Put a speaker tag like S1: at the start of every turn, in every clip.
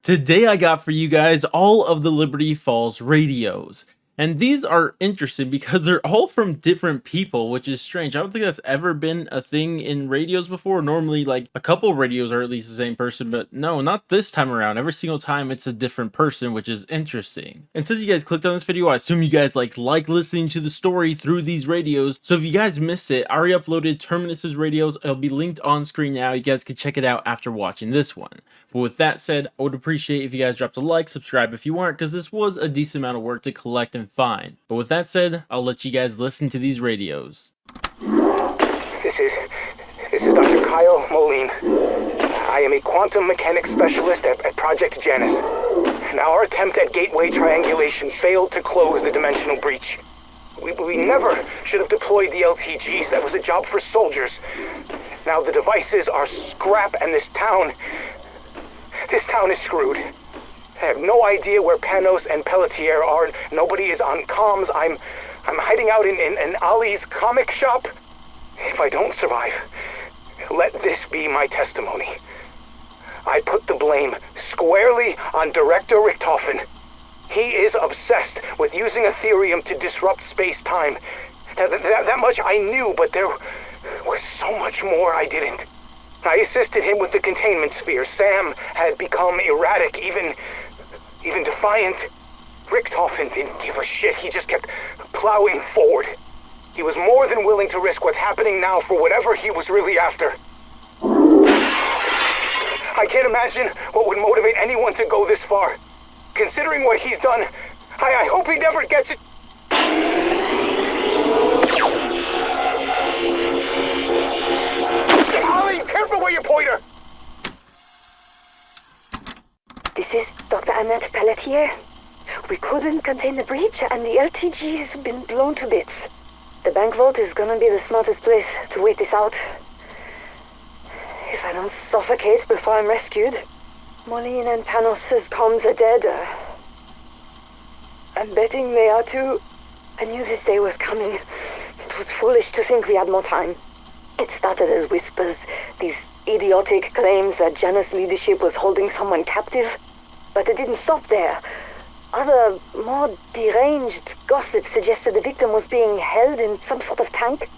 S1: Today I got for you guys all of the Liberty Falls radios. And these are interesting because they're all from different people, which is strange. I don't think that's ever been a thing in radios before. Normally, like, a couple radios are at least the same person, but no, not this time around. Every single time it's a different person, which is interesting. And since you guys clicked on this video, I assume you guys like listening to the story through these radios. So if you guys missed it, I already uploaded Terminus's radios. It'll be linked on screen now. You guys can check it out after watching this one. But with that said, I would appreciate if you guys dropped a like, subscribe if you weren't, because this was a decent amount of work to collect and find. But with that said, I'll let you guys listen to these radios.
S2: This is Dr. Kyle Moline. I am a quantum mechanics specialist at Project Janus. Now, our attempt at gateway triangulation failed to close the dimensional breach. We never should have deployed the LTGs. That was a job for soldiers. Now the devices are scrap, and this town is screwed. I have no idea where Panos and Pelletier are. Nobody is on comms. I'm hiding out in Ali's comic shop. If I don't survive, let this be my testimony. I put the blame squarely on Director Richtofen. He is obsessed with using Ethereum to disrupt space-time. That much I knew, but there was so much more I didn't. I assisted him with the containment sphere. Sam had become erratic, even defiant. Richtofen didn't give a shit. He just kept plowing forward. He was more than willing to risk what's happening now for whatever he was really after. I can't imagine what would motivate anyone to go this far. Considering what he's done, I hope he never gets it. Ali, careful where you point her!
S3: This is Dr. Annette Pelletier. We couldn't contain the breach, and the LTG's been blown to bits. The bank vault is gonna be the smartest place to wait this out. If I don't suffocate before I'm rescued. Moline and Panos' comms are dead. I'm betting they are too. I knew this day was coming. It was foolish to think we had more time. It started as whispers, these idiotic claims that Janus leadership was holding someone captive. But it didn't stop there. Other, more deranged gossip suggested the victim was being held in some sort of tank.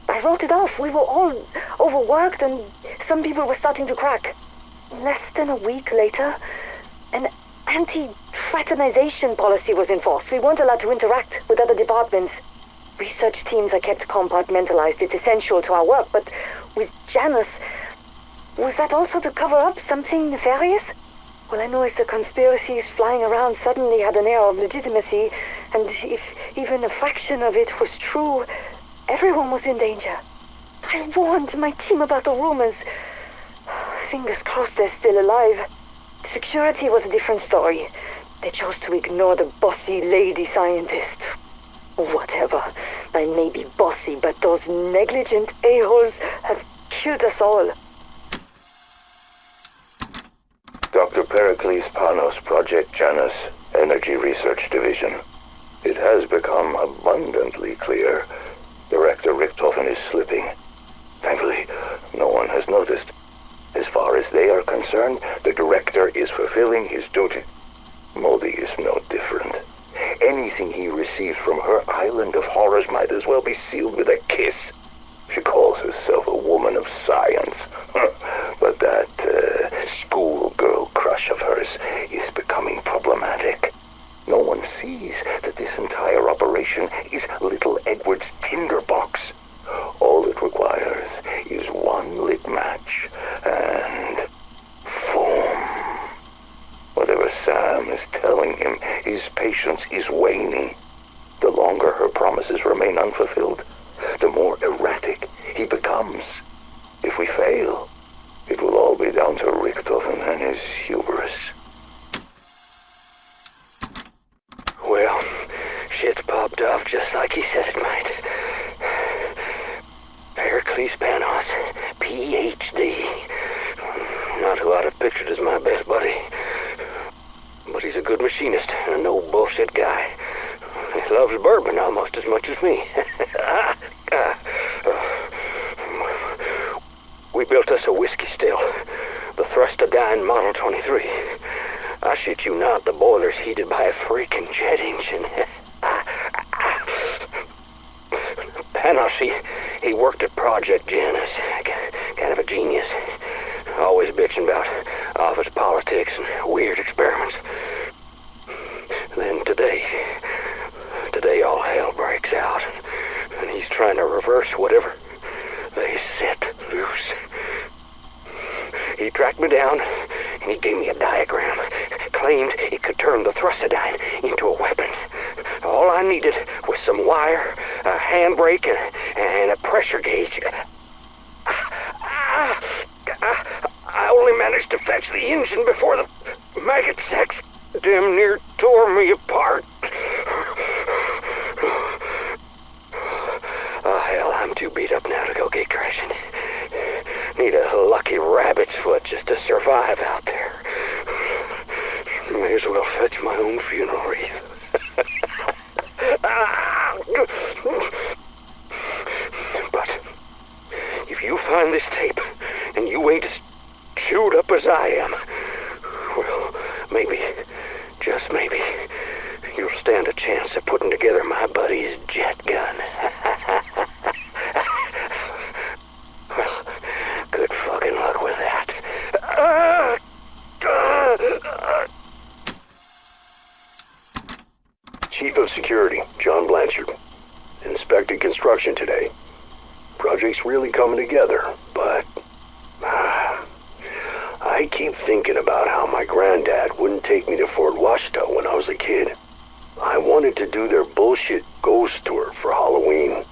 S3: I wrote it off. We were all overworked, and some people were starting to crack. Less than a week later, an anti-fraternization policy was enforced. We weren't allowed to interact with other departments. Research teams are kept compartmentalized. It's essential to our work, but with Janus, was that also to cover up something nefarious? All I know is the conspiracies flying around suddenly had an air of legitimacy, and if even a fraction of it was true, everyone was in danger. I warned my team about the rumors. Fingers crossed they're still alive. Security was a different story. They chose to ignore the bossy lady scientist. Whatever. I may be bossy, but those negligent a-holes have killed us all.
S4: Dr. Pericles Panos, Project Janus, Energy Research Division. It has become abundantly clear. Director Richtofen is slipping. Thankfully, no one has noticed. As far as they are concerned, the director is fulfilling his duty. Modi is no different. Anything he received from her island of horrors might as well be sealed with a kiss. She calls herself a woman of science. But that schoolgirl crush of hers is becoming problematic. No one sees that this entire operation is little Edward's tinderbox. All it requires is one lit match and foam. Whatever Sam is telling him, his patience is waning. The longer her promises remain unfulfilled, the more erratic he becomes. If we fail, it will all be down to Richtofen and his hubris.
S2: Well, shit's popped off just like he said it might. Pericles Panos, Ph.D. Not who I'd have pictured as my best buddy. But he's a good machinist and a no-bullshit guy. He loves bourbon almost as much as me. We built us a whiskey still. The Thrustodyne Model 23.
S5: I shit you not, the boiler's heated by a freaking jet engine. Panos, he worked at Project Janus. Kind of a genius. Always bitching about office politics and weird experiments. Then today all hell breaks out, and he's trying to reverse whatever they set loose. He tracked me down, and he gave me a diagram. Claimed it could turn the Thrucidine into a weapon. All I needed was some wire, a handbrake, and a pressure gauge. I only managed to fetch the engine before the maggot sex damn near tore me apart. Oh, hell, I'm too beat up now to go gate crashing. Need a lucky rabbit's foot just to survive out there. May as well fetch my own funeral wreath. But if you find this tape and you ain't as chewed up as I am, well, maybe, just maybe, you'll stand a chance at putting together my buddy's jet gun. Well, good fucking luck with that.
S4: Chief of Security, John Blanchard. Inspected construction today. Project's really coming together, but I keep thinking about how my granddad wouldn't take me to Fort Washita when I was a kid. I wanted to do their bullshit ghost tour for Halloween.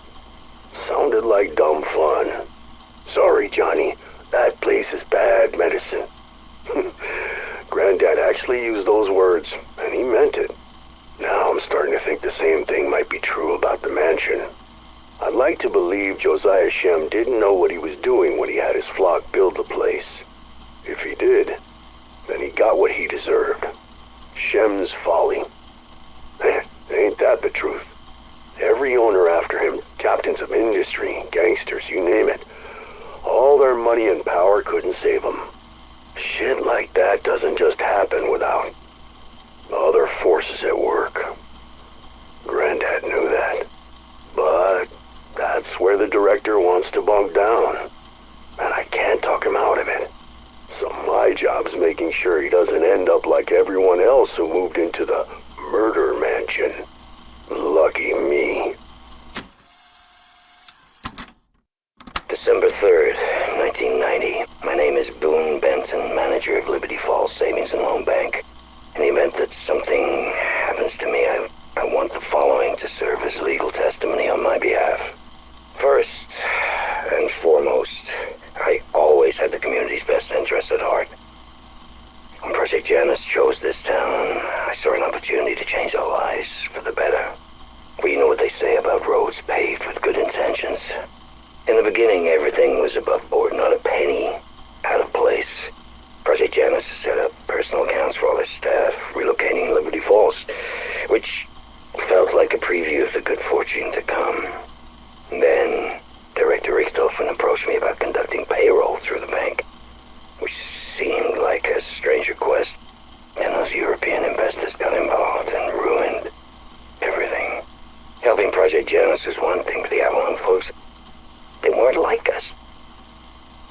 S4: Sounded like dumb fun. Sorry, Johnny, that place is bad medicine. Granddad actually used those words, and he meant it. Now I'm starting to think the same thing might be true about the mansion. I'd like to believe Josiah Shem didn't know what he was doing when he had his flock build the place. If he did, then he got what he deserved. Shem's folly. Ain't that the truth? Every owner after him, captains of industry, gangsters, you name it. All their money and power couldn't save them. Shit like that doesn't just happen without other forces at work. Granddad knew that. But that's where the director wants to bunk down. And I can't talk him out of it. So my job's making sure he doesn't end up like everyone else who moved into the murder mansion. Lucky me.
S5: December 3rd, 1990. My name is Boone Benson, manager of Liberty Falls Savings and Loan Bank. In the event that something happens to me, I want the following to serve as legal testimony on my behalf. First and foremost, I always had the community's best interests at heart. When Project Janus chose this town, I saw an opportunity to change our lives for the better. Well, you know what they say about roads paved with good intentions. In the beginning, everything was above board, not a penny out of place. Project Janus has set up personal accounts for all their staff, relocating Liberty Falls, which felt like a preview of the good fortune to come. Then, Director Richthofen approached me about conducting payroll through the bank, which seemed like a strange request, and those European investors got involved and ruined everything. Helping Project Janus was one thing, but the Avalon folks, they weren't like us.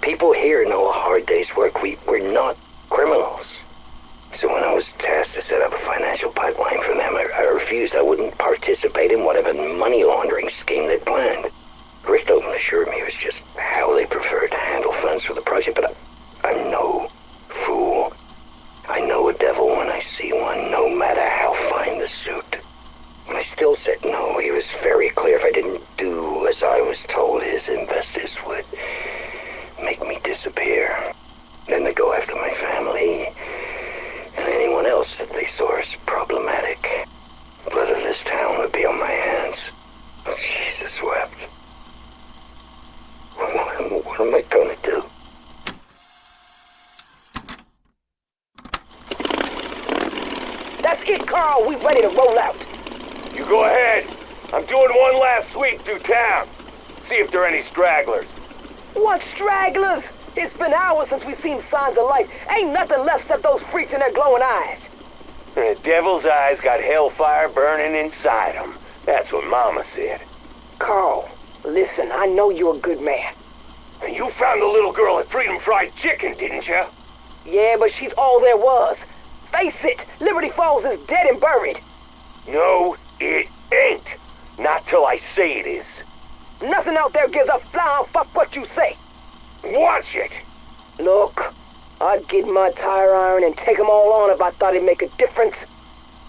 S5: People here know a hard day's work. We're not criminals. So when I was tasked to set up a financial pipeline for them, I refused. I wouldn't participate in whatever money laundering scheme they'd planned. Richthofen assured me it was just how they preferred to handle funds for the project, but I'm no fool. I know a devil when I see one, no matter how fine the suit. When I still said no, he was very clear. If I didn't do as I was told, his investors would make me disappear. Then they go after my family and anyone else that they saw as problematic. Blood of this town would be on my hands. Jesus wept. What am I gonna do?
S6: That's it, Carl. We ready to roll out.
S7: You go ahead. I'm doing one last sweep through town. See if there are any stragglers.
S6: What stragglers? It's been hours since we've seen signs of life. Ain't nothing left except those freaks and their glowing eyes.
S7: The devil's eyes got hellfire burning inside them. That's what Mama said.
S6: Carl, listen, I know you're a good man.
S7: You found the little girl at Freedom Fried Chicken, didn't you?
S6: Yeah, but she's all there was. Face it, Liberty Falls is dead and buried.
S7: No, it ain't. Not till I say it is.
S6: Nothing out there gives a flying fuck what you say.
S7: Watch it!
S6: Look, I'd get my tire iron and take 'em all on if I thought it'd make a difference.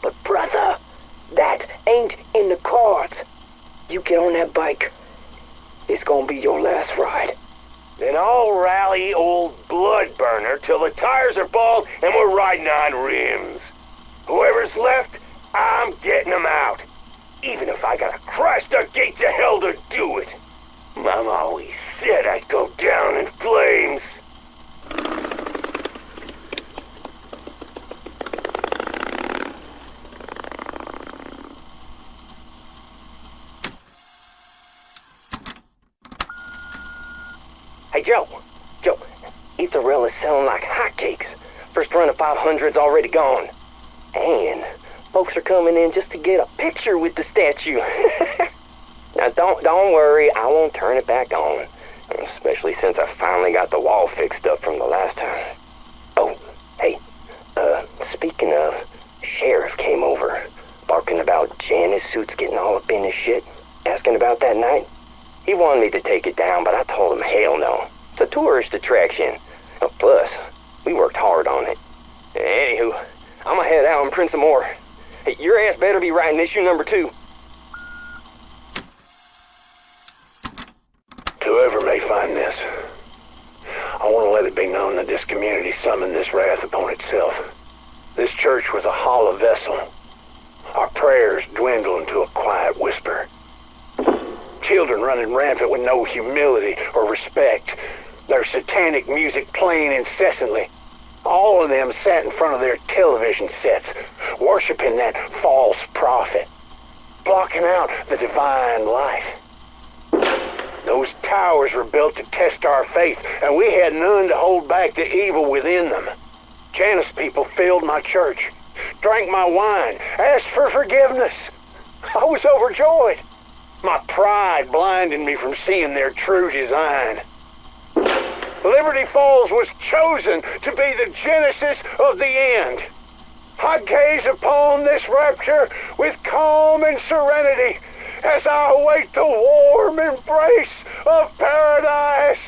S6: But brother, that ain't in the cards. You get on that bike, it's gonna be your last ride.
S7: Then I'll rally old Bloodburner till the tires are bald and we're riding on rims. Whoever's left, I'm getting them out. Even if I gotta crash the gates of hell to do it. Mama always said I'd go down in flames.
S6: Hey, Joe, Etherell is selling like hotcakes. First run of 500's already gone. And folks are coming in just to get a picture with the statue. Now, don't worry, I won't turn it back on. Especially since I finally got the wall fixed up from the last time. Oh, hey, speaking of, Sheriff came over, barking about Janice suits getting all up in his shit, asking about that night. He wanted me to take it down, but I told him hell no. It's a tourist attraction. Oh, plus, we worked hard on it. Anywho, I'm gonna head out and print some more. Hey, your ass better be writing issue number 2.
S7: Whoever may find this, I want to let it be known that this community summoned this wrath upon itself. This church was a hollow vessel. Our prayers dwindle into a quiet whisper. Children running rampant with no humility or respect. Their satanic music playing incessantly. All of them sat in front of their television sets, worshiping that false prophet, blocking out the divine life. Those towers were built to test our faith, and we had none to hold back the evil within them. Janus people filled my church, drank my wine, asked for forgiveness. I was overjoyed. My pride blinded me from seeing their true design. Liberty Falls was chosen to be the genesis of the end. I gaze upon this rapture with calm and serenity as I await the warm embrace of paradise.